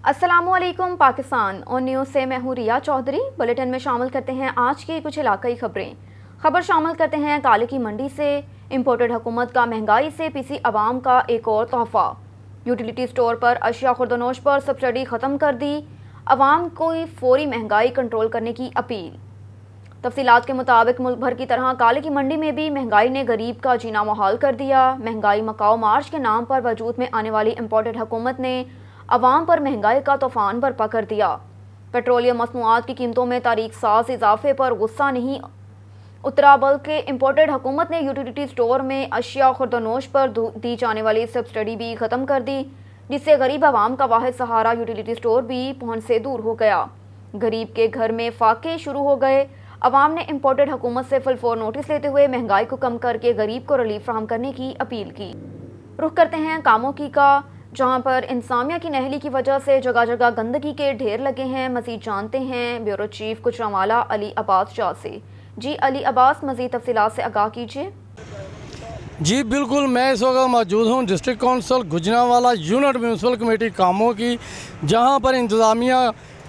अस्सलामुअलैकुम पाकिस्तान और न्यूज़ से मैं हूँ रिया चौधरी। बुलेटिन में शामिल करते हैं आज की कुछ इलाकाई खबरें। खबर शामिल करते हैं काले की मंडी से। इम्पोर्टेड हुकूमत का महंगाई से पीसी अवाम का एक और तोहफा। यूटिलिटी स्टोर पर अशिया खुर्दनोश पर सब्सिडी ख़त्म कर दी। अवाम को फौरी महंगाई कंट्रोल करने की अपील। तफसीलात के मुताबिक मुल्क भर की तरह काले की मंडी में भी महंगाई ने गरीब का जीना मुहाल कर दिया। महंगाई मकाओ मार्च के नाम पर वजूद में आने वाली इम्पोर्टेड हुकूमत ने अवाम पर महंगाई का तूफान बर्पा कर दिया। पेट्रोलियम मसनूआत की कीमतों में तारीख साज इजाफे पर गुस्सा नहीं उतरा, बल्कि इम्पोर्टेड हुकूमत ने यूटिलिटी स्टोर में अशिया खुर्दनोश पर दी जाने वाली सब्सिडी भी ख़त्म कर दी, जिससे गरीब अवाम का वाहिद सहारा यूटिलिटी स्टोर भी पहुँच से दूर हो गया। गरीब के घर में फाके शुरू हो गए। अवाम ने इम्पोर्टेड हुकूमत से फुलफोर नोटिस लेते हुए महंगाई को कम करके गरीब को रिलीफ फराहम करने की अपील की। रुख करते हैं कामोकी का, जहां पर इंसामिया की नहली की वजह से जगह जगह गंदगी के ढेर लगे हैं। मजीद जानते हैं ब्यूरो चीफ गुजरांवाला अली अब्बास शाह से। जी अली अब्बास, मजीद तफसीलात से आगाह कीजिए। जी बिल्कुल, मैं इस वक्त मौजूद हूँ district council Gujranwala unit municipal committee कामों की, जहाँ पर इंतज़ामिया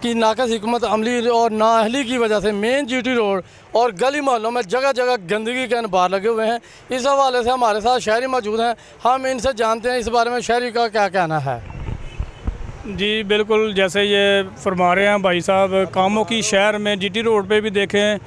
की नाकस हिकमत अमली और नाअहली की वजह से मेन जीटी रोड और गली मोहल्लों में जगह जगह गंदगी के अनबार लगे हुए हैं। इस हवाले से हमारे साथ शहरी मौजूद हैं, हम इनसे जानते हैं इस बारे में शहरी का क्या कहना है। जी बिल्कुल, जैसे ये फरमा रहे हैं भाई साहब, कामों की शहर में जीटी रोड पे भी देखें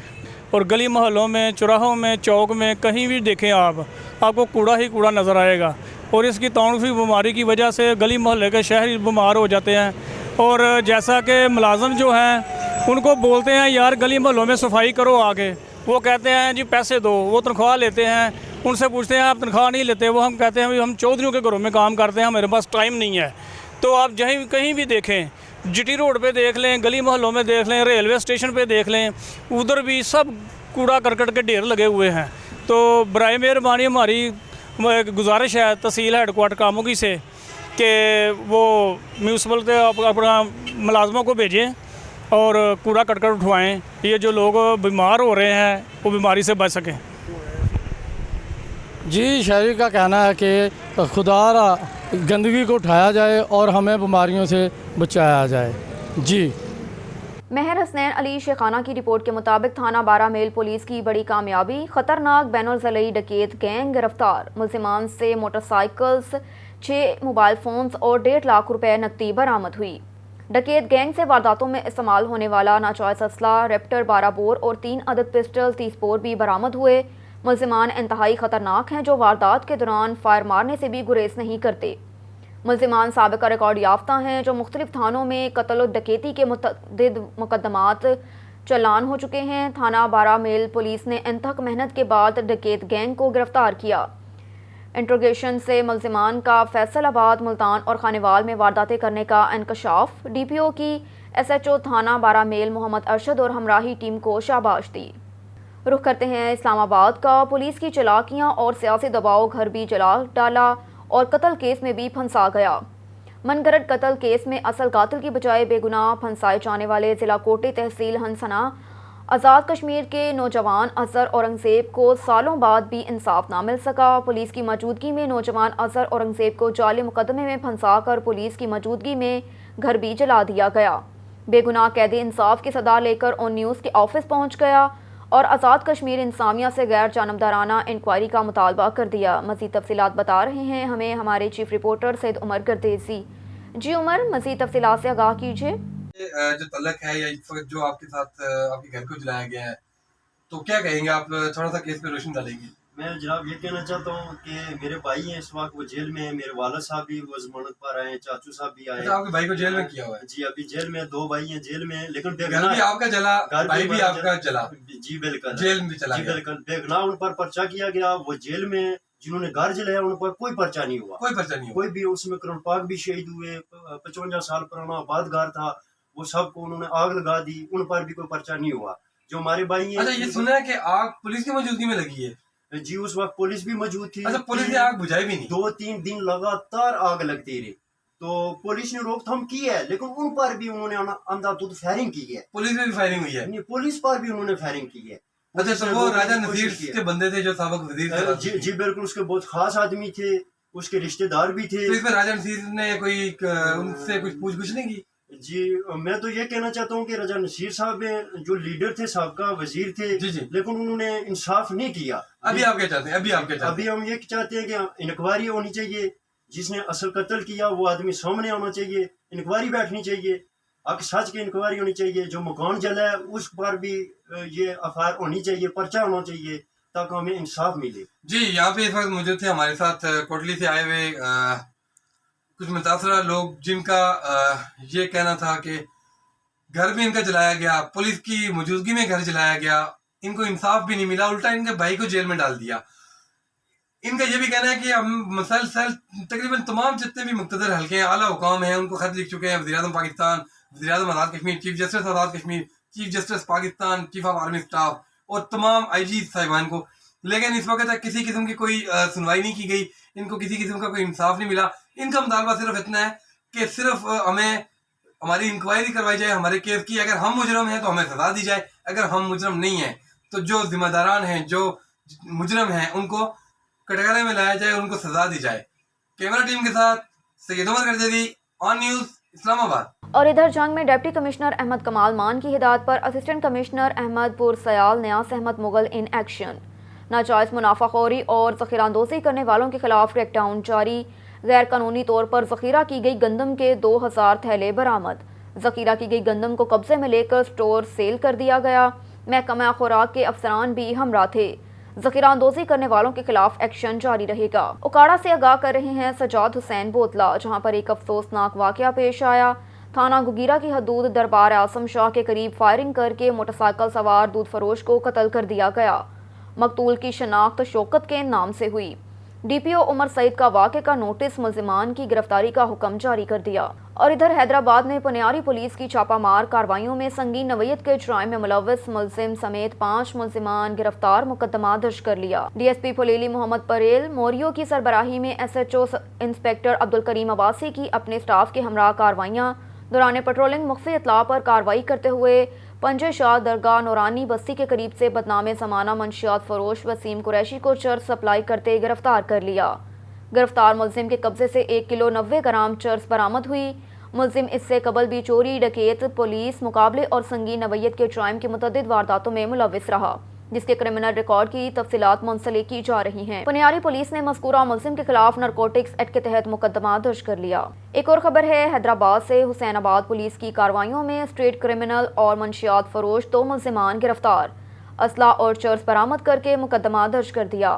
और गली मोहल्लों में, चौराहों में, चौक में, कहीं भी देखें आपको कूड़ा ही कूड़ा नज़र आएगा। और इसकी तौफ़ी बीमारी की वजह से गली मोहल्ले के शहरी बीमार हो जाते हैं। और जैसा कि मुलाजम जो हैं उनको बोलते हैं यार गली मोहल्लों में सफाई करो आके, वो कहते हैं जी पैसे दो, वो तनख्वाह लेते हैं। उनसे पूछते हैं आप तनख्वाह नहीं लेते, वो हम कहते हैं भाई हम चौधरियों के घरों में काम करते हैं, हमारे पास टाइम नहीं है। तो आप जहीं कहीं भी देखें, जीटी रोड पे देख लें, गली मोहल्लों में देख लें, रेलवे स्टेशन पे देख लें, उधर भी सब कूड़ा करकट के ढेर लगे हुए हैं। तो बराए मेहरबानी हमारी गुजारिश है तहसील हेडक्वार्टर कामोगी से कि वो म्यूनसिपल के अपना मुलाजमों को भेजें और कूड़ा करकट उठवाएं, ये जो लोग बीमार हो रहे हैं वो बीमारी से बच सकें। जी, शहरी का कहना है कि खुदारा गंदगी को उठाया जाए और हमें बीमारियों से बचाया जाए। जी महर हसनैन अली शेखाना की रिपोर्ट के मुताबिक थाना 12 मेल पुलिस की बड़ी कामयाबी। खतरनाक बैनुल-ज़िलई डकैत गैंग गिरफ्तार। मुल्ज़िमान से मोटरसाइकिल्स, 6 मोबाइल फ़ोन्स और 1.5 लाख रुपए नकदी बरामद हुई। डकैत गैंग से वारदातों में इस्तेमाल होने वाला नाजायज़ असला, रैप्टर 12 बोर और 3 अदद पिस्टल 30 बोर भी बरामद हुए। मुल्ज़िमान इंतहाई ख़तरनाक हैं, जो वारदात के दौरान फायर मारने से भी गुरेज नहीं करते। मुल्ज़िमान साबिक़ा रिकॉर्ड याफ्ता हैं, जो मुख्तलिफ थानों में कत्ल और डकैती के मुतअद्दिद मुकदमात चलान हो चुके हैं। थाना 12 मेल पुलिस ने अनथक मेहनत के बाद डकैत गैंग को गिरफ्तार किया। इंट्रोगेशन से मुल्ज़िमान का फैसलाबाद, मुल्तान और खानेवाल में वारदातें करने का इंकशाफ। डीपीओ की एसएचओ थाना 12 मेल मोहम्मद अरशद और हमराही टीम को शाबाश दी। रुख करते हैं इस्लामाबाद का। पुलिस की चलाकियाँ और सियासी दबाव घर भी जला डाला और कत्ल केस में भी फंसा गया। मनगढ़ंत कत्ल केस में असल कातिल की बजाय बेगुनाह फंसाए जाने वाले जिला कोटे तहसील हंसना आज़ाद कश्मीर के नौजवान अजहर औरंगज़ेब को सालों बाद भी इंसाफ ना मिल सका। पुलिस की मौजूदगी में नौजवान अजहर औरंगज़ेब को जाली मुकदमे में फंसा कर पुलिस की मौजूदगी में घर भी जला दिया गया। बेगुनाह कैदी इंसाफ की सदा लेकर ऑन न्यूज़ के ऑफिस पहुँच गया और आज़ाद कश्मीर इंसामिया से गैर जानबदाराना इंक्वायरी का मुतालबा कर दिया। मज़ीद तफसीलात बता रहे हैं हमें हमारे चीफ रिपोर्टर सैयद उमर गर्देसी। जी उमर, मज़ीद तफसीलात से आगाह कीजिए। जो तलक है या इस वक्त जो आपके साथ आपके घर को जलाया गया है, तो क्या कहेंगे आप, थोड़ा सा केस पे रोशनी डालेंगे? मैं जनाब ये कहना चाहता हूँ कि मेरे भाई हैं इस वक्त, वो जेल में है। मेरे वाला साहब भी वो जमानत पर आए हैं, चाचू साहब भी आए हैं। अच्छा, आपके भाई को जेल में किया हुआ है? जी अभी जेल में 2 भाई हैं जेल में, लेकिन घर भी आपका जला, भाई भी आपका जला? जी बिल्कुल, जेल में चला गया। बिल्कुल बेगुनाह उन पर पर्चा किया गया। वो जेल में जिन्होंने घर जलाया उन पर कोई पर्चा नहीं हुआ, कोई पर्चा नहीं हुआ। कोई भी। उसमें करण पाक भी शहीद हुए, 55 साल पुराना आबाद घर था, वो सबको उन्होंने आग लगा दी, उन पर भी कोई पर्चा नहीं हुआ। जो हमारे भाई हैं। अच्छा, ये सुना है कि आग पुलिस की मौजूदगी में लगी है? जी उस वक्त पुलिस भी मौजूद थी। अच्छा, पुलिस ने आग बुझाई भी नहीं? 2-3 दिन लगातार आग लगती रही, तो पुलिस ने रोकथाम की है, लेकिन उन पर भी उन्होंने अंधाधुंध फायरिंग की है। पुलिस में भी फायरिंग हुई है? नहीं, पुलिस पर भी उन्होंने फायरिंग की है। अच्छा, तो वो राजा नसीर के बंदे थे जो साबिक वजीर थे? जी बिल्कुल, उसके बहुत खास आदमी थे, उसके रिश्तेदार भी थे। तो इसमें राजा नसीर ने कोई उनसे कुछ पूछ नहीं की? जी मैं तो ये कहना चाहता हूँ कि रजा नसीर साहब जो लीडर थे, सबका वजीर थे, जी, जी। लेकिन उन्होंने इंसाफ नहीं किया। अभी आप क्या चाहते हैं? अभी हम ये चाहते हैं कि इंक्वायरी होनी चाहिए, जिसने असल कत्ल किया वो आदमी सामने आना चाहिए, इंक्वायरी बैठनी चाहिए, हक सच की इंक्वायरी होनी चाहिए। जो मकान जला है उस पर भी ये एफआईआर होनी चाहिए, पर्चा होना चाहिए, ताकि हमें इंसाफ मिले। जी, यहाँ पे इस वक्त मौजूद थे हमारे साथ कोटली से आए हुए कुछ मुतासरा लोग, जिनका ये कहना था कि घर भी इनका जलाया गया, पुलिस की मौजूदगी में घर जलाया गया, इनको इंसाफ भी नहीं मिला, उल्टा इनके भाई को जेल में डाल दिया। इनका ये भी कहना है कि हम मसलसल तकरीबन तमाम जितने भी मुक़्तदर हल्के हैं, आला हुकाम हैं, उनको खत लिख चुके हैं। वज़ीर-ए-आज़म पाकिस्तान, वज़ीर-ए-आज़म Azad Kashmir, chief justice Azad Kashmir, chief justice Pakistan, chief of army staff और तमाम आईजी साहिबान को, लेकिन इस वक्त तक किसी किस्म की कोई सुनवाई नहीं की गई, इनको किसी किस्म का कोई इंसाफ नहीं मिला। इनका मुतालबा सिर्फ इतना है कि सिर्फ हमें हमारी इंक्वायरी करवाई जाए हमारे केस की। अगर हम मुजरम हैं तो हमें सजा दी जाए, अगर हम मुजरम नहीं हैं तो जो जिम्मेदारान हैं, जो मुजरम हैं, उनको कटघरे में लाया जाए, उनको सजा दी जाए। कैमरा टीम के साथ सैयद उमर करजदी, ऑन न्यूज़, इस्लामाबाद। और इधर जंग में डिप्टी कमिश्नर अहमद कमाल मान की हिदायत पर असिस्टेंट कमिश्नर अहमद पुरसयाल न्यास अहमद मुगल इन एक्शन। नाजायज़ मुनाफाखोरी और ज़ख़ीराअंदोज़ी करने वालों के खिलाफ क्रैकडाउन जारी। गैर कानूनी तौर पर ज़ख़ीरा की गई गंदम के 2000 थैले बरामद। ज़ख़ीरा की गई गंदम को कब्जे में लेकर स्टोर सेल कर दिया गया। महकमा खुराक के अफसरान भी हमरा थे। ज़ख़ीराअंदोज़ी करने वालों के खिलाफ एक्शन जारी रहेगा। उकाड़ा से आगाह कर रहे हैं सजाद हुसैन बोतला, जहाँ पर एक अफसोसनाक वाक़या पेश आया। थाना गुगीरा की हदूद दरबार आसम शाह के करीब फायरिंग करके मोटरसाइकिल सवार दूध फरोश को कत्ल कर दिया गया। मकतूल की शनाख्त शौकत के नाम से हुई। डीपीओ उमर सईद का वाक़े का नोटिस, मुल्ज़िमान की गिरफ्तारी का हुक्म जारी कर दिया। और इधर हैदराबाद में पनियारी पुलिस की छापामार कार्रवाइयों में संगीन नवयत के जुराइम में मुलव्वस मुल्ज़िम समेत 5 मुल्ज़िमान गिरफ्तार, मुकदमा दर्ज कर लिया। डीएसपी फुलेली मोहम्मद परेल मोरियो की सरबराही में एसएचओ इंस्पेक्टर अब्दुल करीम अब्बासी की अपने स्टाफ के हमरा कार्रवाइयाँ दौरान पेट्रोलिंग मख्फी इतला पर कार्रवाई करते हुए पंजे शाह दरगाह नौरानी बस्ती के करीब से बदनाम ज़माना मंशियात फरोश वसीम कुरैशी को चर्स सप्लाई करते गिरफ्तार कर लिया। गिरफ्तार मुल्ज़िम के कब्जे से 1 किलो 90 ग्राम चर्स बरामद हुई। मुल्ज़िम इससे कबल भी चोरी, डकैत, पुलिस मुकाबले और संगीन नवयत के जुराइम की मुतअद्दिद वारदातों में मुलव्विस रहा, जिसके क्रिमिनल रिकॉर्ड की तफसीलात मुंसलिक की जा रही हैं। पनियारी पुलिस ने मज़कूरा मुल्ज़िम के खिलाफ नारकोटिक्स एक्ट के तहत मुकदमा दर्ज कर लिया। एक और खबर है हैदराबाद से। हुसैनाबाद पुलिस की कार्रवाइयों में स्ट्रीट क्रिमिनल और मंशियात फरोश 2 मुल्ज़िमान गिरफ्तार, असला और चर्स बरामद करके मुकदमा दर्ज कर दिया।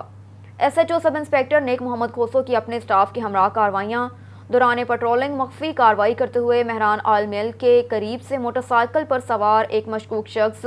एसएचओ सब इंस्पेक्टर नेक मोहम्मद खोसो की अपने स्टाफ की हमरा कार्रवाइयाँ दौरान पेट्रोलिंग मख्फी कार्रवाई करते हुए मेहरान आल मिल के करीब से मोटरसाइकिल पर सवार एक मशकूक शख्स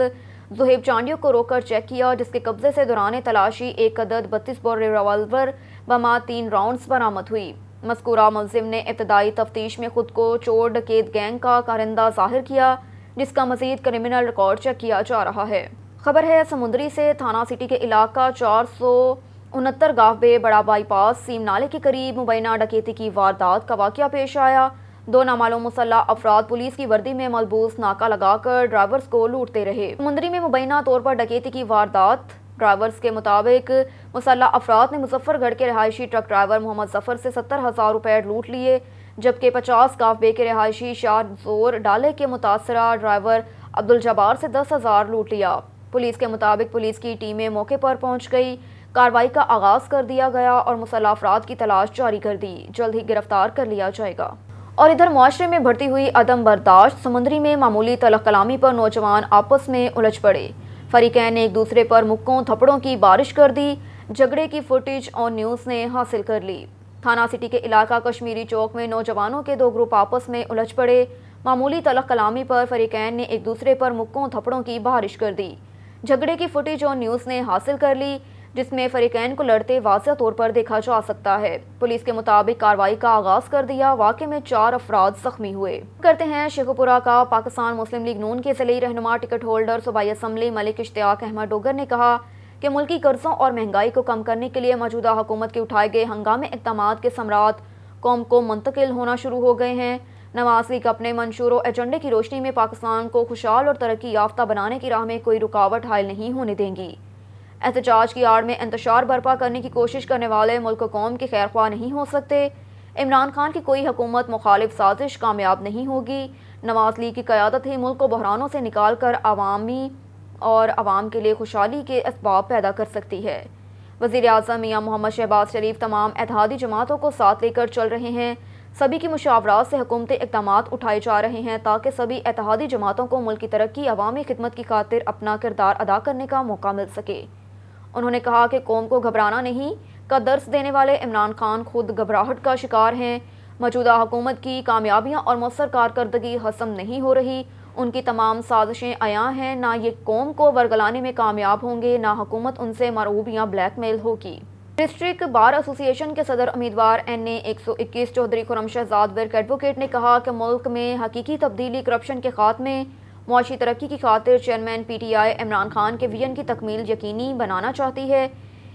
ज़ुहेब चांडियों को रोककर चेक किया, जिसके कब्जे से दौरान तलाशी एक अदद 32 बोर रिवाल्वर बमा 3 राउंड्स बरामद हुई। मज़कूरा मुल्ज़िम ने इब्तदाई तफ्तीश में खुद को चोर डकैत गैंग का कारिंदा ज़ाहिर किया, जिसका मज़ीद क्रिमिनल रिकॉर्ड चेक किया जा रहा है। खबर है समुंदरी से। थाना सिटी के इलाका 469 गावबे बड़ा बाईपास सीम नाले के करीब मुबैना डकैती की वारदात का वाक़या पेश आया। 2 नामालूम मुसल्लह अफराद पुलिस की वर्दी में मलबूस नाका लगाकर ड्राइवर्स को लूटते रहे। समुंदरी में मुबैना तौर पर डकैती की वारदात। ड्राइवर्स के मुताबिक मुसल्लह अफराद ने मुजफ्फरगढ़ के रिहायशी ट्रक ड्राइवर मोहम्मद जफर से 70,000 रुपये लूट लिए, जबकि 50 गावबे के रिहायशी शाह जोर डाले के मुतासरा ड्राइवर अब्दुल जब्बार से 10,000 लूट लिया। पुलिस के मुताबिक पुलिस की टीमें मौके पर पहुंच गई, कार्रवाई का आगाज कर दिया गया और मुसल्लह अफराद की तलाश जारी कर दी। जल्द ही गिरफ्तार कर लिया जाएगा। और इधर मुआशरे में बढ़ती हुई अदम बर्दाश्त। समुंदरी में मामूली तलख कलामी पर नौजवान आपस में उलझ पड़े। फरीकैन ने एक दूसरे पर मुक्कों थप्पड़ों की बारिश कर दी। झगड़े की फुटेज ऑन न्यूज़ ने हासिल कर ली। थाना सिटी के इलाका कश्मीरी चौक में नौजवानों के 2 ग्रुप आपस में उलझ पड़े। मामूली तलख कलामी पर फरीकैन ने एक दूसरे पर मुक्कों थप्पड़ों की बारिश कर दी। झगड़े की फुटेज ऑन न्यूज़ ने हासिल कर ली, जिसमें फरीकैन को लड़ते वाज़ेह तौर पर देखा जा सकता है। पुलिस के मुताबिक कार्रवाई का आगाज कर दिया। वाक़े में 4 अफराद जख्मी हुए। करते हैं शेखुपुरा का। पाकिस्तान मुस्लिम लीग नून के ज़िली रहनुमा टिकट होल्डर सूबाई असम्बली मलिक इश्तियाक अहमद डोगर ने कहा कि मुल्की कर्जों और महंगाई को कम करने के लिए मौजूदा हुकूमत के उठाए गए हंगामी इक़दामात के समरात कौम को मुंतकिल होना शुरू हो गए हैं। नवाज लीग अपने मंशूर एजेंडे की रोशनी में पाकिस्तान को खुशहाल और तरक्की याफ्ता बनाने की राह में कोई रुकावट हायल नहीं होने देंगी। एहतजाज की आड़ में इंतशार बर्पा करने की कोशिश करने वाले मुल्क कौम के खैरख्वाह नहीं हो सकते। इमरान खान की कोई हुकूमत मुखालिफ साजिश कामयाब नहीं होगी। نواز لیگ کی قیادت ہی ملک کو بحرانوں سے نکال کر عوام کے لیے خوشحالی کے اسباب پیدا کر سکتی ہے۔ وزیر اعظم میاں محمد شہباز شریف تمام اتحادی جماعتوں کو ساتھ لے کر چل رہے ہیں۔ سبھی کی مشاورات سے حکومتی اقدامات اٹھائے جا رہے ہیں تاکہ سبھی اتحادی جماعتوں کو ملک کی ترقی، عوامی خدمت کی خاطر اپنا کردار ادا کرنے کا موقع مل سکے۔ انہوں نے کہا کہ قوم کو گھبرانا نہیں کا درس دینے والے عمران خان خود گھبراہٹ کا شکار ہیں۔ موجودہ حکومت کی کامیابیاں اور مؤثر کارکردگی ہضم نہیں ہو رہی۔ ان کی تمام سازشیں عیاں ہیں، نہ یہ قوم کو ورگلانے میں کامیاب ہوں گے، نہ حکومت ان سے مرعوب یا بلیک میل ہوگی۔ ڈسٹرکٹ بار ایسوسی ایشن کے صدر امیدوار NA 121 چودھری خرم شہزاد ورک ایڈوکیٹ نے کہا کہ ملک میں حقیقی تبدیلی، کرپشن کے خاتمے، معاشی ترقی کی خاطر چیئرمین PTI عمران خان کے ویژن کی تکمیل یقینی بنانا چاہتی ہے۔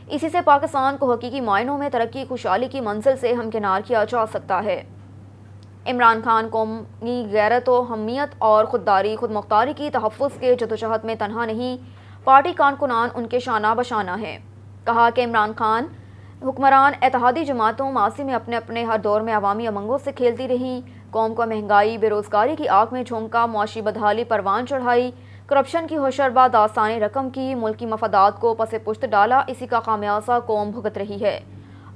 اسی سے پاکستان کو حقیقی معنوں میں ترقی، خوشحالی کی منزل سے ہمکنار کیا جا سکتا ہے۔ عمران خان قومی غیرت و حمیت اور خودداری، خود مختاری کی تحفظ کے جدوجہد میں تنہا نہیں، پارٹی کارکنان ان کے شانہ بشانہ ہیں۔ کہا کہ عمران خان حکمران اتحادی جماعتوں ماضی میں اپنے ہر دور میں عوامی امنگوں سے کھیلتی رہیں، قوم کو مہنگائی، بے روزگاری کی آگ میں جھونکا، معاشی بدحالی پروان چڑھائی، کرپشن کی ہوشربا داستان رقم کی، ملکی مفادات کو پس پشت ڈالا، اسی کا خمیازہ قوم بھگت رہی ہے۔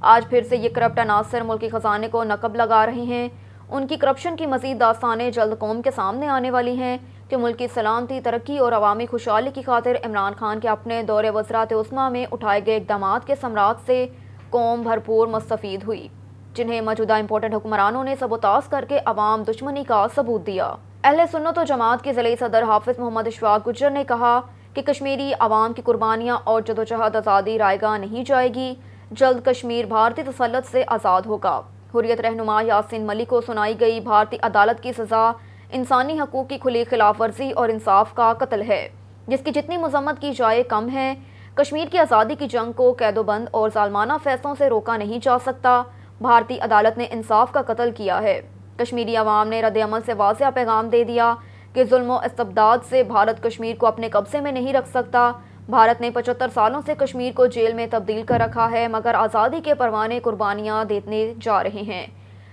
آج پھر سے یہ کرپٹ عناصر ملکی خزانے کو نقب لگا رہے ہیں۔ ان کی کرپشن کی مزید داستانیں جلد قوم کے سامنے آنے والی ہیں کہ ملکی سلامتی، ترقی اور عوامی خوشحالی کی خاطر عمران خان کے اپنے دور وزارت عظمیٰ میں اٹھائے گئے اقدامات کے ثمرات سے قوم بھرپور مستفید ہوئی، جنہیں موجودہ امپورٹنٹ حکمرانوں نے سبوتاژ کر کے عوام دشمنی کا ثبوت دیا۔ اہل سنت و جماعت کے ضلعی صدر حافظ محمد اشفاق گجر نے کہا کہ کشمیری عوام کی قربانیاں اور جدوجہد آزادی رائے گاہ نہیں جائے گی، جلد کشمیر بھارتی تسلط سے آزاد ہوگا۔ حریت رہنما یاسین ملک کو سنائی گئی بھارتی عدالت کی سزا انسانی حقوق کی کھلی خلاف ورزی اور انصاف کا قتل ہے، جس کی جتنی مذمت کی جائے کم ہے۔ کشمیر کی آزادی کی جنگ کو قید و بند اور ظالمانہ فیصلوں سے روکا نہیں جا سکتا۔ بھارتی عدالت نے انصاف کا قتل کیا ہے۔ کشمیری عوام نے رد عمل سے واضح پیغام دے دیا کہ ظلم و استبداد سے بھارت کشمیر کو اپنے قبضے میں نہیں رکھ سکتا۔ بھارت نے 75 سالوں سے کشمیر کو جیل میں تبدیل کر رکھا ہے، مگر آزادی کے پروانے قربانیاں دینے جا رہے ہیں۔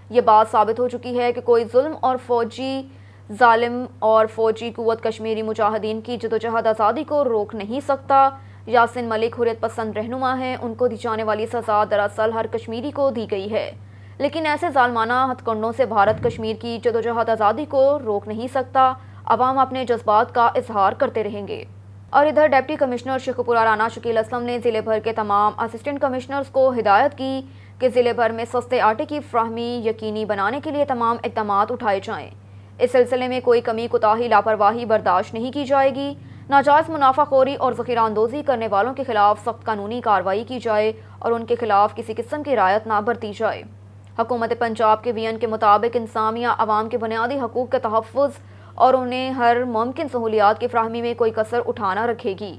یہ بات ثابت ہو چکی ہے کہ کوئی ظالم اور فوجی قوت کشمیری مجاہدین کی جدوجہد آزادی کو روک نہیں سکتا۔ یاسین ملک حریت پسند رہنما ہیں، ان کو دی جانے والی سزا دراصل ہر کشمیری کو دی گئی ہے، لیکن ایسے ظالمانہ ہتھ کنڈوں سے بھارت کشمیر کی جدوجہد آزادی کو روک نہیں سکتا۔ عوام اپنے جذبات کا اظہار کرتے رہیں گے۔ اور ادھر ڈپٹی کمشنر شیخوپورہ رانا شکیل اسلم نے ضلع بھر کے تمام اسسٹنٹ کمشنرز کو ہدایت کی کہ ضلع بھر میں سستے آٹے کی فراہمی یقینی بنانے کے لیے تمام اقدامات اٹھائے جائیں۔ اس سلسلے میں کوئی کمی، کوتاہی، لاپرواہی برداشت نہیں کی جائے گی۔ ناجائز منافع خوری اور ذخیرہ اندوزی کرنے والوں کے خلاف سخت قانونی کارروائی کی جائے اور ان کے خلاف کسی قسم کی رعایت نہ برتی جائے۔ حکومت پنجاب کے ویژن کے مطابق انسانیہ عوام کے بنیادی حقوق کے تحفظ اور انہیں ہر ممکن سہولیات کی فراہمی میں کوئی کسر اٹھانا رکھے گی۔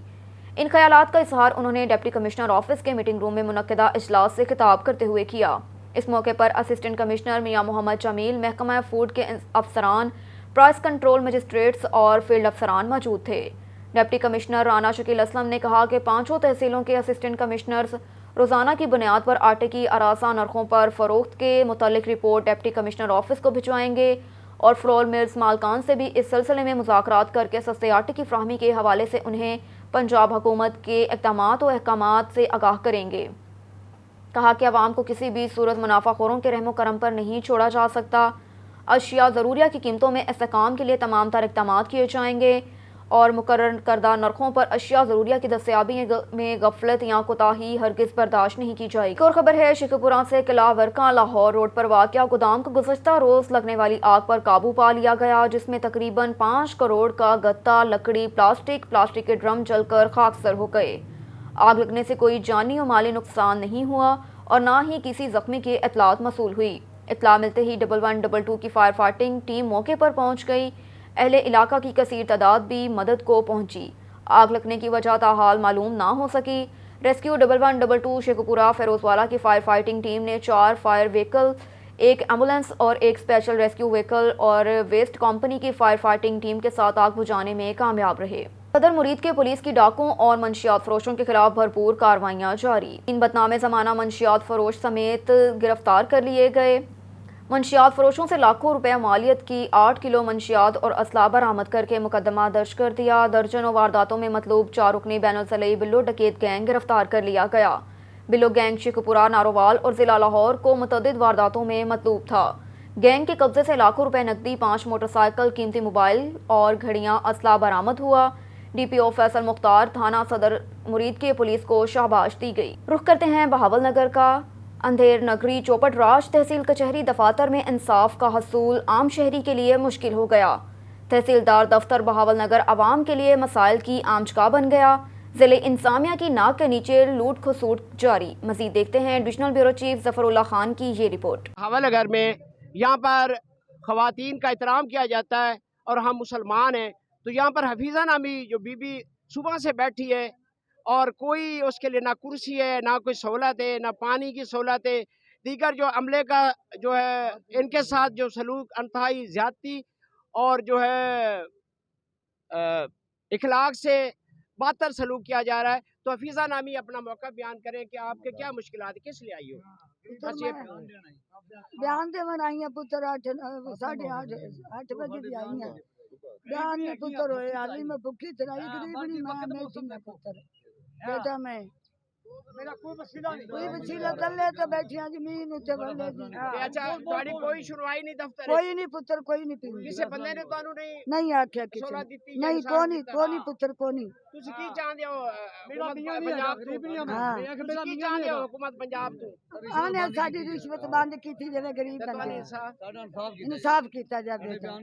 ان خیالات کا اظہار انہوں نے ڈپٹی کمشنر آفس کے میٹنگ روم میں منعقدہ اجلاس سے خطاب کرتے ہوئے کیا۔ اس موقع پر اسسٹنٹ کمشنر میاں محمد جمیل، محکمہ فوڈ کے افسران، پرائس کنٹرول مجسٹریٹس اور فیلڈ افسران موجود تھے۔ ڈپٹی کمشنر رانا شکیل اسلم نے کہا کہ 5 تحصیلوں کے اسسٹنٹ کمشنرز روزانہ کی بنیاد پر آٹے کی اراضی نرخوں پر فروخت کے متعلق رپورٹ ڈپٹی کمشنر آفس کو بھجوائیں گے اور فلور ملز مالکان سے بھی اس سلسلے میں مذاکرات کر کے سستے آٹے کی فراہمی کے حوالے سے انہیں پنجاب حکومت کے اقدامات و احکامات سے آگاہ کریں گے۔ کہا کہ عوام کو کسی بھی صورت منافع خوروں کے رحم و کرم پر نہیں چھوڑا جا سکتا۔ اشیاء ضروریہ کی قیمتوں میں استحکام کے لیے تمام تر اقدامات کیے جائیں گے اور مقرر کردہ نرخوں پر اشیاء ضروریہ کی دستیابی میں غفلت یا کوتاہی ہرگز برداشت نہیں کی جائے گی۔ ایک اور خبر ہے شیخوپورہ سے قلعہ ورکاں لاہور روڈ پر واقع گودام کو گزشتہ روز لگنے والی آگ پر قابو پا لیا گیا، جس میں تقریباً 5 کروڑ کا گتا، لکڑی، پلاسٹک کے ڈرم جل کر خاکسار ہو گئے۔ آگ لگنے سے کوئی جانی و مالی نقصان نہیں ہوا اور نہ ہی کسی زخمی کی اطلاعات موصول ہوئی۔ اطلاع ملتے ہی 1122 کی فائر فائٹنگ ٹیم موقع پر پہنچ گئی۔ اہل علاقہ کی کثیر تعداد بھی مدد کو پہنچی۔ آگ لگنے کی وجہ تاحال معلوم نہ ہو سکی۔ ریسکیو 1122 شیخوپورہ فیروزوالہ کی فائر فائٹنگ ٹیم نے 4 فائر وہیکل، 1 ایمبولینس اور 1 اسپیشل ریسکیو وہیکل اور ویسٹ کمپنی کی فائر فائٹنگ ٹیم کے ساتھ آگ بجھانے میں کامیاب رہے۔ صدر مرید کے پولیس کی ڈاکوں اور منشیات فروشوں کے خلاف بھرپور کارروائیاں جاری۔ 3 بدنام زمانہ منشیات فروش سمیت گرفتار کر لیے گئے۔ منشیات فروشوں سے لاکھوں روپے مالیت کی 8 کلو منشیات اور اسلحہ برآمد کر کے مقدمہ درج کر دیا۔ درجنوں وارداتوں میں مطلوب 4 رکنی بین الضلعی بلو ڈکیت گینگ گرفتار کر لیا گیا۔ بلو گینگ شیخوپورہ، نارووال اور ضلع لاہور کو متعدد وارداتوں میں مطلوب تھا۔ گینگ کے قبضے سے لاکھوں روپے نقدی، 5 موٹر سائیکل، قیمتی موبائل اور گھڑیاں، اسلحہ برآمد ہوا۔ ڈی پی او فیصل مختار، تھانہ صدر مرید کے پولیس کو شاباش دی گئی۔ رخ کرتے ہیں بہاول نگر کا۔ اندھیر نگری چوپٹ راج تحصیل کچہری دفاتر میں انصاف کا حصول عام شہری کے لیے مشکل ہو گیا۔ تحصیلدار دفتر بہاول نگر عوام کے لیے مسائل کی آمچکا بن گیا۔ ضلع انتظامیہ کی ناک کے نیچے لوٹ کھسوٹ جاری۔ مزید دیکھتے ہیں ڈویژنل بیورو چیف ظفر اللہ خان کی یہ رپورٹ۔ بہاول نگر میں یہاں پر خواتین کا احترام کیا جاتا ہے اور ہم مسلمان ہیں، تو یہاں پر حفیظہ نامی جو بی بی صبح سے بیٹھی ہے اور کوئی اس کے لیے نہ کرسی ہے، نہ کوئی سہولت ہے، نہ پانی کی سہولت ہے، دیگر جو عملے کا جو ہے ان کے ساتھ جو سلوک انتہائی زیادتی اور جو ہے اخلاق سے بہتر سلوک کیا جا رہا ہے۔ تو حفیظہ نامی اپنا موقع بیان کریں کہ آپ کے کیا مشکلات ہیں، کس لیے آئی ہو؟ بیان دے من آئی ہیں پتر 8:30 بجے دی آئی ہیں۔ بیان میں پتر ہوئے حالی میں بھوکی ترائی گریبنی ماں میں تھی میں پتر بیٹا میں کوئی وسیلہ تلے تو بیٹھیاں زمین اتے بلے دی۔ اچھا تھوڑی کوئی شروعائی نہیں دفتر کوئی نہیں پتر، کوئی نہیں پی کسی بندے نے تو نہیں آکھیا کسی نہیں، کونی پتر کونی۔ تسی کی چاہندے ہو پنجاب تو؟ ہاں تسی کی چاہندے ہو حکومت پنجاب تو؟ آنے ساڑی رشوت بند کی تھی جب غریب بندے انصاف کیتا جائے بیٹا۔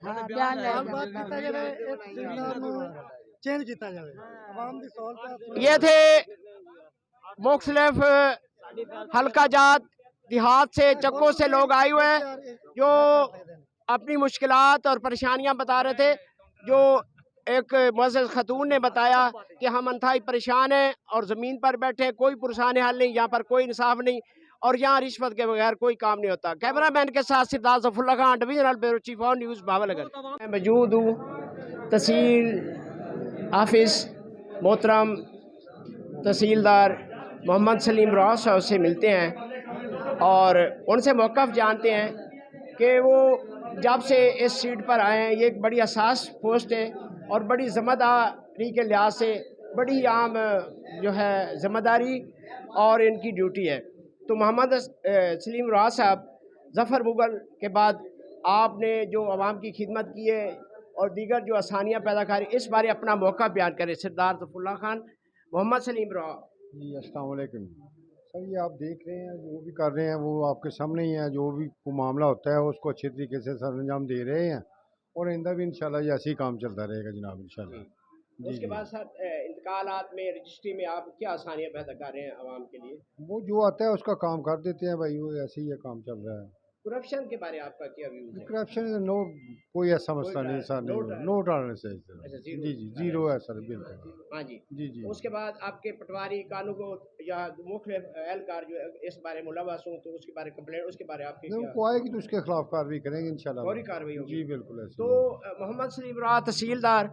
ہاں بیان چینج کیتا جائے عوام دی سہولت۔ یہ تھے مختلف حلقہ جات دیہات سے، چکوں سے لوگ آئے ہوئے ہیں جو اپنی مشکلات اور پریشانیاں بتا رہے تھے۔ جو ایک معزز خاتون نے بتایا کہ ہم انتہائی پریشان ہیں اور زمین پر بیٹھے، کوئی پرسان حل نہیں، یہاں پر کوئی انصاف نہیں اور یہاں رشوت کے بغیر کوئی کام نہیں ہوتا۔ کیمرہ مین کے ساتھ سردار ظفر اللہ خان، ڈویژنل بیورو چیف آن نیوز بہاول نگر۔ میں موجود ہوں تحصیل آفس محترم تحصیلدار محمد سلیم راز صاحب سے ملتے ہیں اور ان سے موقف جانتے ہیں کہ وہ جب سے اس سیٹ پر آئے ہیں، یہ ایک بڑی حساس پوسٹ ہے اور بڑی ذمہ داری کے لحاظ سے بڑی عام جو ہے ذمہ داری اور ان کی ڈیوٹی ہے۔ تو محمد سلیم راز صاحب، ظفر مغل کے بعد آپ نے جو عوام کی خدمت کی ہے اور دیگر جو آسانیاں پیدا کری، اس بارے اپنا موقع بیان کریں۔ سردار ظفر اللہ خان، محمد سلیم راز۔ جی السلام علیکم سر، یہ آپ دیکھ رہے ہیں جو بھی کر رہے ہیں وہ آپ کے سامنے ہی ہے۔ جو بھی کوئی معاملہ ہوتا ہے اس کو اچھے طریقے سے سر انجام دے رہے ہیں اور آئندہ بھی انشاءاللہ یہ ایسے ہی کام چلتا رہے گا جناب انشاءاللہ۔ اس کے بعد سر انتقالات میں رجسٹری میں آپ کیا آسانیاں پیدا کر رہے ہیں عوام کے لیے؟ وہ جو آتا ہے اس کا کام کر دیتے ہیں بھائی، وہ ایسے ہی یہ کام چل رہا ہے۔ کرپشن کے بارے آپ کا کیا ویوز ہے؟ کرپشن نو کوئی ایسا مسئلہ نہیں سر، نو ٹالرنس ہے۔ اچھا، جی جی زیرو ہے سر، بالکل۔ ہاں جی جی جی اس کے بعد آپ کے پٹواری قانون کو یا مختلف اہلکار جو اس بارے ملوث ہوں تو اس کے بارے کمپلین، اس کے بارے آپ کی ان کو آئے گی تو اس کے خلاف کارروائی کریں گے انشاءاللہ، فوری کارروائی ہوگی؟ جی بالکل ایسے تو محمد سلیم راز تحصیلدار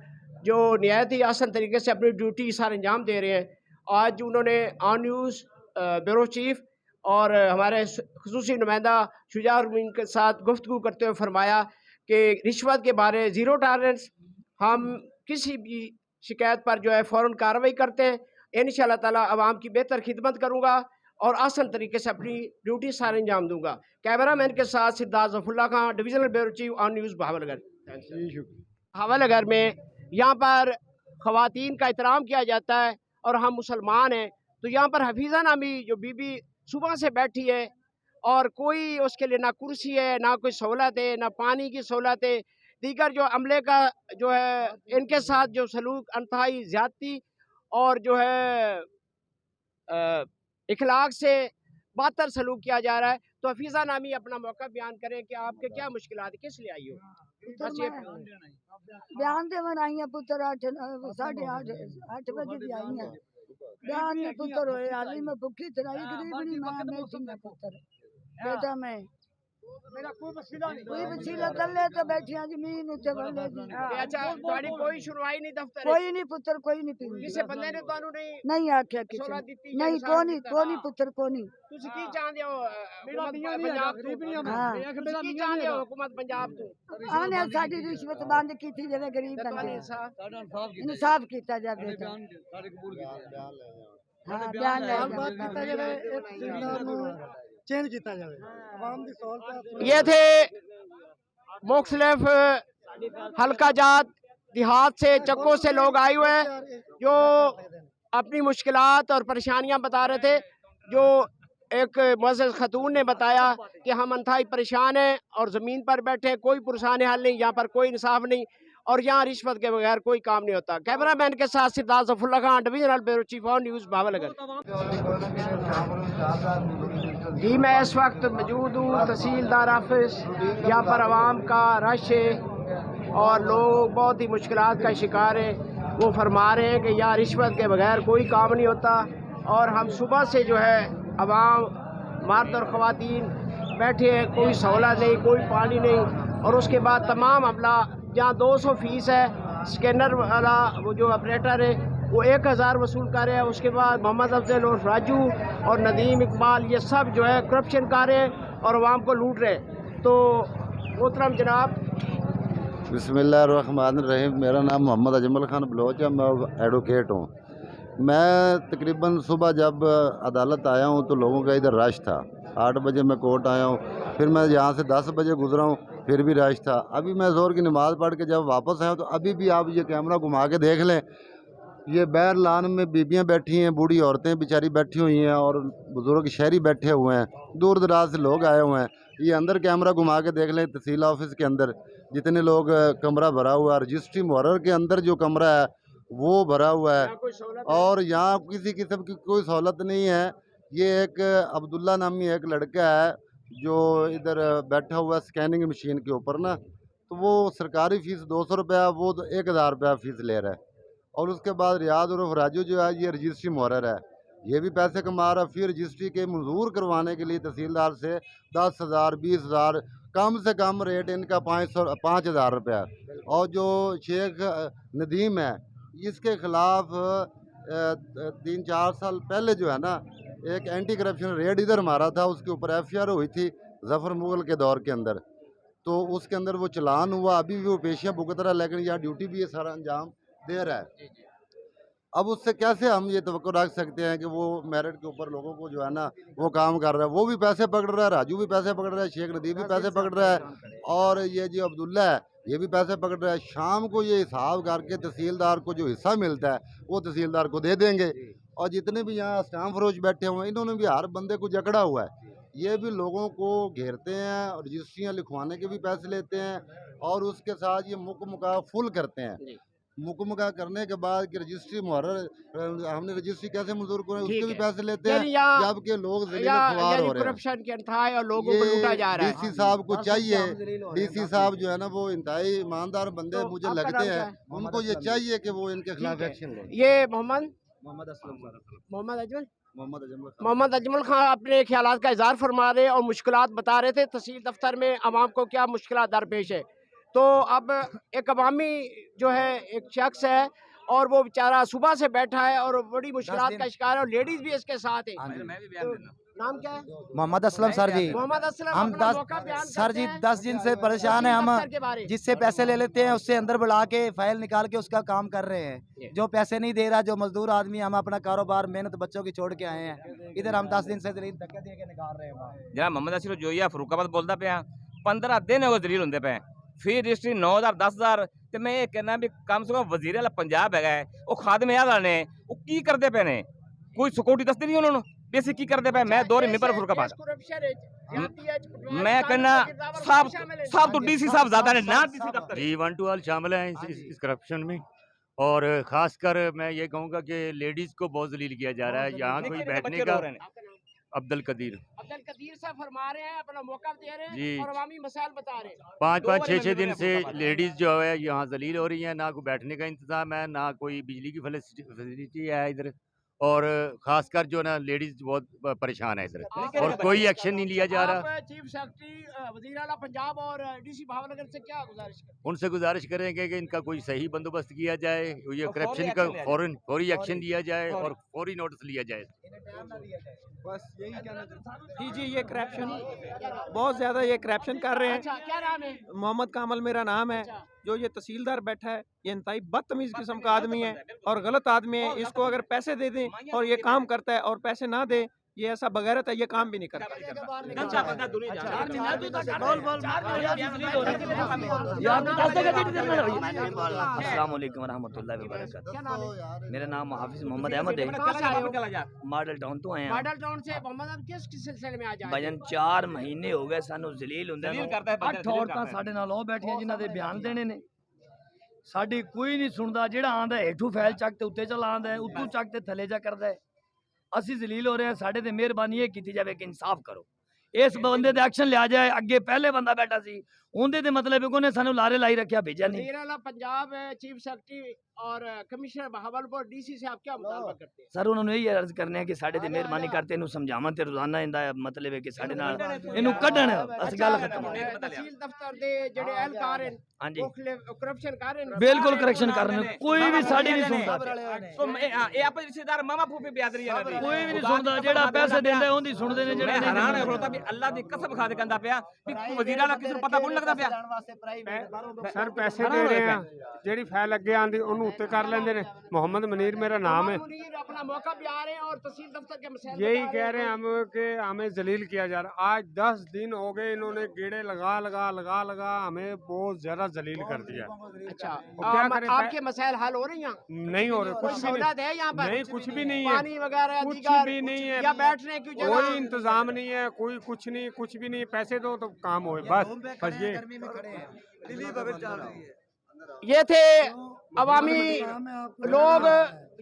جو نہایت ہی آسان طریقے سے اپنی ڈیوٹی سر انجام دے رہے ہیں، آج انہوں نے آن نیوز بیورو چیف اور ہمارے خصوصی نمائندہ شجاع الرحمین کے ساتھ گفتگو کرتے ہوئے فرمایا کہ رشوت کے بارے زیرو ٹالرنس، ہم کسی بھی شکایت پر جو ہے فوراً کارروائی کرتے ہیں۔ انشاءاللہ تعالیٰ عوام کی بہتر خدمت کروں گا اور آسان طریقے سے اپنی ڈیوٹی سارے انجام دوں گا۔ کیمرہ مین کے ساتھ سردار ظفر اللہ خان، ڈویژنل بیورو چیف آن نیوز بہاول نگر۔ جی شکریہ۔ بہاول نگر میں یہاں پر خواتین کا احترام کیا جاتا ہے اور ہم مسلمان ہیں، تو یہاں پر حفیظہ نامی جو بی بی صبح سے بیٹھی ہے اور کوئی اس کے لیے نہ کرسی ہے، نہ کوئی سہولت ہے، نہ پانی کی سہولت ہے، دیگر جو عملے کا جو ہے ان کے ساتھ جو سلوک انتہائی زیادتی اور جو ہے اخلاق سے بہتر سلوک کیا جا رہا ہے۔ تو حفیظہ نامی اپنا موقع بیان کریں کہ آپ کے کیا مشکلات ہیں، کس لیے آئی ہو؟ بیان دے من آئی ہیں پتر 8:30 بجے دی آئی ہیں۔ بیان میں پتر ہوئے حالی میں بھوکی ترائی گریبنی ماں میں تھی میں پتر بیٹا میں कोई वसीला तले तो बैठिया जमीन उत्ते बल्ले दी ਤੇ ਅੱਛਾ ਤੁਹਾਡੀ ਕੋਈ ਸੁਣਵਾਈ ਨਹੀਂ ਦਫ਼ਤਰ कोई नहीं पुत्र कोई नहीं पींदी ਕਿਸੇ ਬੰਦੇ ਨੇ ਤੁਹਾਨੂੰ नहीं आख्या ਸਹੁਰਾ किसी ਦਿੱਤੀ नहीं कोनी पुत्र कोनी ਤੁਸੀਂ ਕੀ ਚਾਹੁੰਦੇ ਹੋ ਪੰਜਾਬ ਤੋਂ हाँ ਤੁਸੀਂ ਕੀ ਚਾਹੁੰਦੇ ਹੋ ਹੁਕੂਮਤ ਪੰਜਾਬ ਤੋਂ आने साडी रिश्वत बंद की थी जब गरीब ਤੁਹਾਨੂੰ बंदे ਇਨਸਾਫ इंसाफ किया जाए हाँ बयान ले चेंज किया जाए आवाम की सहूलत ये थे मुख्तलिफ हल्का जात देहात से चक्कों से लोग आए हुए हैं जो अपनी मुश्किलात और परेशानियां बता रहे थे। जो एक मुअज़्ज़ज़ खतून ने बताया कि हम इंतहाई परेशान हैं और ज़मीन पर बैठे, कोई पुरसान हल नहीं, यहाँ पर कोई इंसाफ नहीं और यहाँ रिश्वत के बगैर कोई काम नहीं होता। कैमरा मैन के साथ Siddharth Zafarullah Khan, divisional bureau chief of news, Bhavnagar. जी मैं इस वक्त मौजूद हूँ तहसीलदार ऑफिस। यहाँ पर आवाम का रश है और लोग बहुत ही मुश्किलात का शिकार है। वो फरमा रहे हैं कि यहाँ रिश्वत के बगैर कोई काम नहीं होता और हम सुबह से जो है आवाम मर्द और ख़वातीन बैठे हैं, कोई सहूलत नहीं, कोई पानी नहीं। और उसके बाद तमाम अमला जहाँ 200 फीस है, स्कैनर वाला वो जो ऑपरेटर है वो 1000 वसूल कर रहे हैं। उसके बाद मोहम्मद अफजल और राजू और नदीम इकबाल ये सब जो है करप्शन कर रहे हैं और आवाम को लूट रहे हैं। तो मोहतरम जनाब, बिस्मिल्लाहिर्रहमानिर्रहीम। मेरा नाम मोहम्मद अजमल खान बलोच है, मैं एडवोकेट हूँ। मैं तकरीबन सुबह जब अदालत आया हूँ तो लोगों का इधर रश था। 8 बजे मैं कोर्ट आया हूँ, फिर मैं यहाँ से 10 बजे गुजरा हूँ, फिर भी रश था। अभी मैं ज़ोर की नमाज़ पढ़ के जब वापस आया तो अभी भी आप ये कैमरा घुमा के देख लें, ये बैर लान में बीबियाँ बैठी हैं, बूढ़ी औरतें बेचारी बैठी हुई हैं और बुज़ुर्ग शहरी बैठे हुए हैं, दूर दराज से लोग आए हुए हैं। ये अंदर कैमरा घुमा के देख लें, तहसील ऑफिस के अंदर जितने लोग कमरा भरा हुआ है, रजिस्ट्री मुहर्रर के अंदर जो कमरा है वो भरा हुआ है और यहाँ किसी किस्म की कोई सहूलत नहीं है। ये एक अब्दुल्ला नामी एक लड़का है जो इधर बैठा हुआ है स्कैनिंग मशीन के ऊपर ना, तो वो सरकारी फ़ीस 200 रुपया, वो तो 1000 रुपया फ़ीस ले रहा है। और उसके बाद रियाज और राजू जो है ये रजिस्ट्री मुहर्रर है, ये भी पैसे कमा रहा है। फिर रजिस्ट्री के मंजूर करवाने के लिए तहसीलदार से 10,000 20,000 कम से कम रेट इनका 5,000 रुपया। और जो शेख नदीम है इसके ख़िलाफ़ 3-4 साल पहले जो है ना एक एंटी करप्शन रेड इधर मारा था, उसके ऊपर FIR हुई थी ज़फ़र मुग़ल के दौर के अंदर, तो उसके अंदर वो चलान हुआ। अभी भी वो पेशियाँ भुगत रहा है लेकिन यहाँ ड्यूटी भी ये सारा अंजाम दे रहा है। अब उससे कैसे हम ये तवक्को रख सकते हैं कि वो मेरिट के ऊपर लोगों को जो है ना वो काम कर रहा है। वो भी पैसे पकड़ रहा है, राजू भी पैसे पकड़ रहा है, शेख नदीम भी पैसे पकड़ रहा है और ये जो अब्दुल्ला है ये भी पैसे पकड़ रहा है। शाम को ये हिसाब करके तहसीलदार को जो हिस्सा मिलता है वो तहसीलदार को दे देंगे। और जितने भी यहाँ स्टाम्प फरोश बैठे हुए हैं इन्होंने भी हर बंदे को जकड़ा हुआ है। ये भी लोगों को घेरते हैं और रजिस्ट्रियाँ लिखवाने के भी पैसे लेते हैं और उसके साथ ये मुकमुका फुल करते हैं। मुकमुका करने के बाद कि रजिस्ट्री मुहर्रर हमने रजिस्ट्री कैसे मंजूर करें उसके भी पैसे लेते हैं, जबकि लोग ज़लील ख्वार हो रहे हैं। करप्शन के अंतहाई और लोगों को लूटा जा रहा है। DC साहब को चाहिए, DC साहब जो है ना वो इंतहाई ईमानदार बंदे मुझे लगते हैं, उनको ये चाहिए कि वो इनके खिलाफ एक्शन लें। ये मोहम्मद अजमल खान अपने ख्यालात का इज़हार फरमा रहे और मुश्किलात बता रहे थे तहसील दफ्तर में आवाम को क्या मुश्किलात दरपेश है। तो अब एक अवामी जो है एक शख्स है और वो बेचारा सुबह से बैठा है और बड़ी मुश्किलात का शिकार है और लेडीज भी इसके साथ है। तो नाम क्या है? मोहम्मद असलम सर जी। मोहम्मद असलम, हम अपना 10 मौका बयान सर जी करते हैं। 10 दिन से परेशान हैं हम, जिससे पैसे ले लेते हैं उससे अंदर बुला के फाइल निकाल के उसका काम कर रहे हैं। जो पैसे नहीं दे रहा, जो मजदूर आदमी, हम अपना कारोबार मेहनत बच्चों की छोड़ के आए हैं इधर, हम 10 दिन से धक्के दे के निकाल रहे हैं। जरा मोहम्मद अशरफ जोइया फरूकाबाद बोलता पे 15 दिन वो जलील होंगे पे, फिर रजिस्ट्री 9,000 10,000 ਤੇ ਮੈਂ ਇਹ कहना भी कम से कम वजीर वाला पंजाब है वो खादमे वाले ने वो की करते पे ने, कोई सिक्योरिटी दसती नहीं उन्होंने बेसिक की करते पे। मैं दौरे में पर फरूकाबाद मैं कहना साहब तो DC साहब ज्यादा ने ना DC दफ्तर जी 1 to all शामिल हैं इस करप्शन में। और ख़ासकर मैं ये कहूँगा कि लेडीज़ को बहुत जलील किया जा रहा है। यहाँ कोई बैठने का अब्दुल कदीर साहब फरमा रहे हैं, अपना मौका दे रहे हैं जी। और अवामी मसाइल बता रहे हैं। 5-5 6-6 दिन से लेडीज़ जो है यहाँ जलील हो रही हैं, ना कोई बैठने का इंतज़ाम है, ना कोई बिजली की फैसिलिटी है इधर। और ख़ासकर जो ना लेडीज़ बहुत परेशान है इधर, और कोई एक्शन नहीं लिया जा रहा। आप चीफ सेक्रेटरी वज़ीर आला पंजाब और डीसी भावनगर से क्या गुजारिश करें? उनसे गुजारिश करेंगे कि इनका कोई सही बंदोबस्त किया जाए, ये करप्शन का फौरी एक्शन लिया जाए और फौरी नोटिस लिया जाए। बस यही कहना जी ये करप्शन बहुत ज़्यादा ये करप्शन कर रहे हैं। अच्छा, क्या नाम है? मोहम्मद कामल मेरा नाम है। जो ये तहसीलदार बैठा है ये इंतहाई बदतमीज़ किस्म का आदमी है और गलत आदमी है। इसको अगर पैसे दे दें और ये काम करता है, और पैसे ना दे ये ऐसा बगैरत है, ये काम भी नहीं करता। अस्सलाम वालेकुम रहमतुल्लाहि व बरकातहू। मेरा नाम हाफिज मोहम्मद अहमद है। मॉडल टाउन तो आए मॉडल टाउन से मोहम्मद किस सिलसिले में आ जाए? भजन 4 महीने हो गए सानू जलील ਹੁੰਦੇ ਨੂੰ। 8 ਔਰਤਾਂ ਸਾਡੇ ਨਾਲ ਉਹ ਬੈਠੀਆਂ ਜਿਨ੍ਹਾਂ ਦੇ ਬਿਆਨ ਦੇਣੇ ਨੇ। ਸਾਡੀ ਕੋਈ ਨਹੀਂ ਸੁਣਦਾ। ਜਿਹੜਾ ਆਂਦਾ ਹੇਠੂ ਫੈਲ ਚੱਕ ਤੇ ਉੱਤੇ ਚਲਾ ਆਂਦਾ, ਉੱਤੋਂ ਚੱਕ ਤੇ ਥੱਲੇ ਜਾ ਕਰਦਾ ਹੈ। ਅਸੀਂ ਜ਼ਲੀਲ ਹੋ ਰਹੇ ਹਾਂ। ਸਾਡੇ ਤੇ ਮਿਹਰਬਾਨੀ ਇਹ ਕੀਤੀ ਜਾਵੇ ਕਿ ਇਨਸਾਫ ਕਰੋ, ਇਸ ਬੰਦੇ ਤੇ ਐਕਸ਼ਨ ਲਿਆ ਜਾਏ। ਅੱਗੇ ਪਹਿਲੇ ਬੰਦਾ ਬੈਠਾ ਸੀ, ਉਹਦੇ ਤੇ ਮਤਲਬ ਉਹਨੇ ਸਾਨੂੰ ਲਾਰੇ ਲਾਈ ਰੱਖਿਆ, ਭੇਜਿਆ ਨਹੀਂ। वज़ीर आला पंजाब चीफ सेक्रेटरी और कमिश्नर बहावलपुर डीसी से आप क्या मुतालबा करते हैं? ਸਰ ਉਹਨਾਂ ਨੂੰ ਇਹ ਅਰਜ਼ ਕਰਨੇ ਆ ਕਿ ਸਾਡੇ ਤੇ ਮਿਹਰਬਾਨੀ ਕਰਕੇ ਇਹਨੂੰ ਸਮਝਾਵਣ ਤੇ ਰੋਜ਼ਾਨਾ ਇਹਦਾ ਮਤਲਬ ਹੈ ਕਿ ਸਾਡੇ ਨਾਲ ਇਹਨੂੰ ਕੱਢਣ। ਅਸੀਂ ਗੱਲ ਖਤਮ। तहसील दफ्तर दे जेड़े एहलकार हैं ਹਾਂਜੀ करप्शन कर रहे हैं। ਬਿਲਕੁਲ ਕਰੈਕਸ਼ਨ ਕਰ ਰਹੇ ਨੇ। ਕੋਈ ਵੀ ਸਾਡੀ ਨਹੀਂ ਸੁਣਦਾ। ਇਹ ਆਪਣੇ ਰਿਸ਼ਤੇਦਾਰ ਮਾਮਾ ਫੂਫੇ ਬਿਆਦਰੀ ਆ ਰਹੀ ਕੋਈ ਵੀ ਨਹੀਂ ਸੁਣਦਾ। ਜਿਹੜਾ ਪੈਸੇ ਦਿੰਦਾ ਉਹਦੀ ਸੁਣਦੇ ਨੇ, ਜਿਹੜੇ ਹੈਰਾਨ ਹੈ ਖਲੋਤਾ ਵੀ ਅੱਲਾ ਦੀ ਕਸਮ ਖਾ ਕੇ ਕਹਿੰਦਾ ਪਿਆ ਵੀ ਵਜ਼ੀਰ ਆਲਾ ਕਿਸੇ ਨੂੰ ਪਤਾ ਕੋਣ ਲੱਗਦਾ ਪਿਆ। सर पैसे दे रहे हैं, जेड़ी फैल अगे आंदी ओनू उत्ते कर लेंदे ने। मोहम्मद मुनीर मेरा नाम है। अपना मौका भी आ रहे हैं और तहसील दफ्तर के मसले यही कह रहे हैं हम कि हमें जलील किया जा रहा। आज 10 दिन हो गए इन्होंने गेड़े लगा हमें बहुत ज्यादा जलील कर दिया। अच्छा, क्या करें? आपके मसाइल हल हो रही हैं? नहीं हो रहे, कुछ भी नहीं है यहाँ पर। नहीं, कुछ भी नहीं है, पानी वगैरह कुछ भी नहीं है, या बैठने की जगह कोई इंतजाम नहीं है, कोई कुछ नहीं, कुछ भी नहीं। पैसे दो तो काम हो, बस ये। ये थे अवामी लोग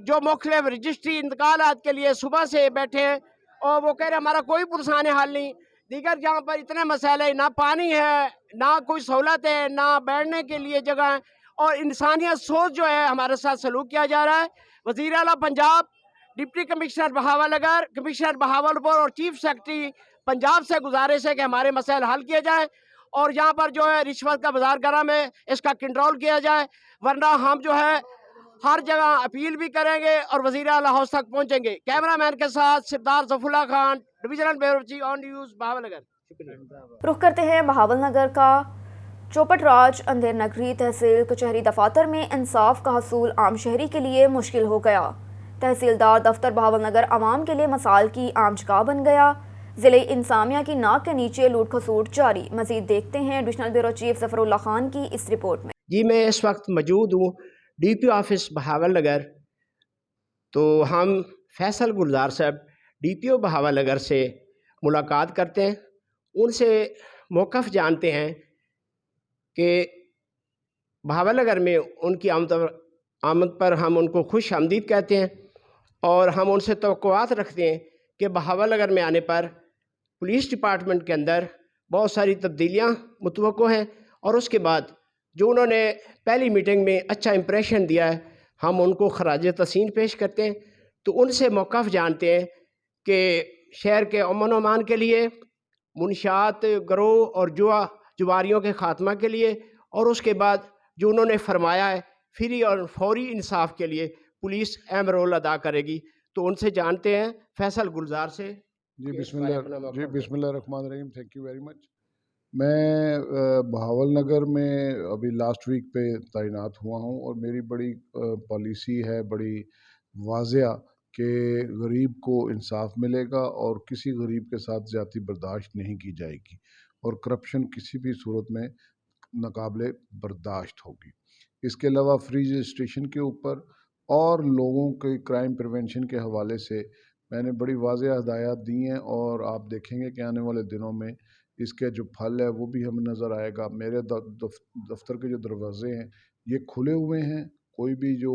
जो मुख्तलिफ रजिस्ट्री इंतकालात के लिए सुबह से बैठे हैं, और वो कह रहे हमारा कोई पुरसाने हल नहीं। दीगर जहाँ पर इतने मसाले, ना पानी है, ना कोई सहूलत है, ना बैठने के लिए जगह है, और इंसानियत सोच जो है हमारे साथ सलूक किया जा रहा है। वज़ीर आला Punjab, deputy commissioner Bahawalnagar, commissioner Bahawalpur और चीफ सेक्रेटरी पंजाब से गुजारिश है कि हमारे मसाइल हल किए जाएँ, और यहाँ पर जो है रिश्वत का बाजार गरम है, इसका कंट्रोल किया जाए, वरना हम जो है हर जगह अपील भी करेंगे और वज़ीर आला हाउस तक पहुँचेंगे। कैमरामैन के साथ Sardar Zafullah Khan, divisional bureau chief on news Bahawalnagar. रुख करते हैं बहावलनगर का। चौपट राज अंधेर नगरी तहसील कचहरी दफातर में इंसाफ का हसूल आम शहरी के लिए मुश्किल हो गया। तहसीलदार दफ्तर बहावलनगर आवाम के लिए मसाल की आम जगह बन गया। ज़िले इंसामिया की नाक के नीचे लूट खसूट जारी। मजीद देखते हैं divisional bureau chief Zafarullah Khan की इस रिपोर्ट में। जी मैं इस वक्त मौजूद हूँ DPO ऑफिस बहावलनगर। तो हम फैसल गुलजार साहब DPO बहावलनगर से मुलाकात करते हैं, उनसे मौक़िफ़ जानते हैं कि बहावलनगर में उनकी आमद पर हम उनको खुश आमदीद कहते हैं, और हम उनसे तवक्कुआत रखते हैं कि बहावलनगर में आने पर पुलिस डिपार्टमेंट के अंदर बहुत सारी तब्दीलियाँ मुतवक्को हैं, और उसके बाद जो उन्होंने पहली मीटिंग में अच्छा इम्प्रेशन दिया है, हम उनको खराज तहसीन पेश करते हैं। तो उनसे मौक़िफ़ जानते हैं कि शहर के अमन अमान के लिए, मुनशात गरोह और जुआरियों के ख़ात्मा के लिए, और उसके बाद जो उन्होंने फरमाया है फ्री और फौरी इंसाफ के लिए पुलिस अहम रोल अदा करेगी। तो उनसे जानते हैं फैसल गुलजार से। जी बिस्मिल्लाहिर्रहमानिर्रहीम, थैंक यू वेरी मच। मैं बहावलनगर में अभी लास्ट वीक पे तैनात हुआ हूँ, और मेरी बड़ी पॉलिसी है, बड़ी वाज़िया, कि गरीब को इंसाफ मिलेगा और किसी गरीब के साथ ज़्यादती बर्दाश्त नहीं की जाएगी, और करप्शन किसी भी सूरत में नाकाबिले बर्दाश्त होगी। इसके अलावा फ्री रजिस्ट्रेशन के ऊपर और लोगों के क्राइम प्रिवेंशन के हवाले से मैंने बड़ी वाज़िया हदायत दी हैं, और आप देखेंगे कि आने वाले दिनों में इसके जो फल है वो भी हमें नज़र आएगा। मेरे दफ्तर के जो दरवाज़े हैं ये खुले हुए हैं, कोई भी जो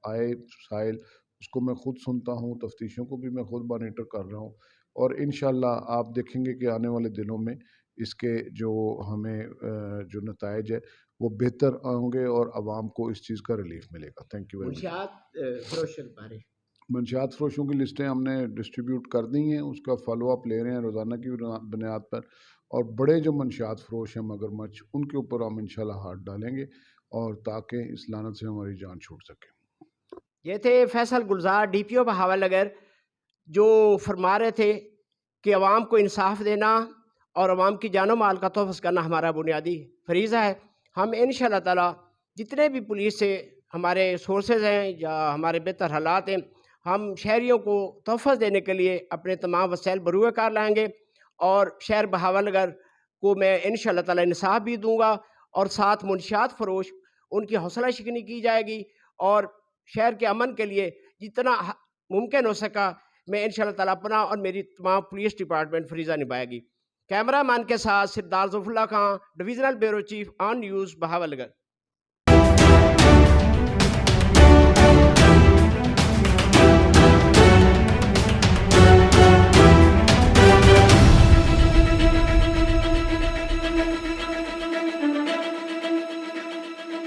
आए साइल उसको मैं ख़ुद सुनता हूँ, तफ्तीशों को भी मैं ख़ुद मॉनिटर कर रहा हूँ, और इंशाअल्लाह आप देखेंगे कि आने वाले दिनों में اس کے جو ہمیں جو نتائج ہے وہ بہتر ہوں گے اور عوام کو اس چیز کا ریلیف ملے گا. Thank you very much. منشیات فروشوں کی لسٹیں ہم نے ڈسٹریبیوٹ کر دی ہیں, اس کا فالو اپ لے رہے ہیں روزانہ کی بنیاد پر, اور بڑے جو منشیات فروش ہیں مگرمچھ ان کے اوپر ہم انشاءاللہ ہاتھ ڈالیں گے اور تاکہ اس لعنت سے ہماری جان چھوٹ سکے. یہ تھے فیصل گلزار ڈی پی او بہاول نگر, جو فرما رہے تھے کہ عوام کو انصاف دینا اور عوام کی جان و مال کا تحفظ کرنا ہمارا بنیادی فریضہ ہے. ہم انشاءاللہ تعالی جتنے بھی پولیس سے ہمارے سورسز ہیں یا ہمارے بہتر حالات ہیں, ہم شہریوں کو تحفظ دینے کے لیے اپنے تمام وسائل بروئے کار لائیں گے, اور شہر بہاول نگر کو میں انشاءاللہ تعالی انصاف بھی دوں گا, اور ساتھ منشیات فروش ان کی حوصلہ شکنی کی جائے گی, اور شہر کے امن کے لیے جتنا ممکن ہو سکا میں انشاءاللہ تعالی اپنا اور میری تمام پولیس ڈپارٹمنٹ فریضہ نبھائے گی. کیمرہ مین کے ساتھ سردار ظفر اللہ خان, ڈویژنل بیورو چیف آن نیوز بہاول نگر.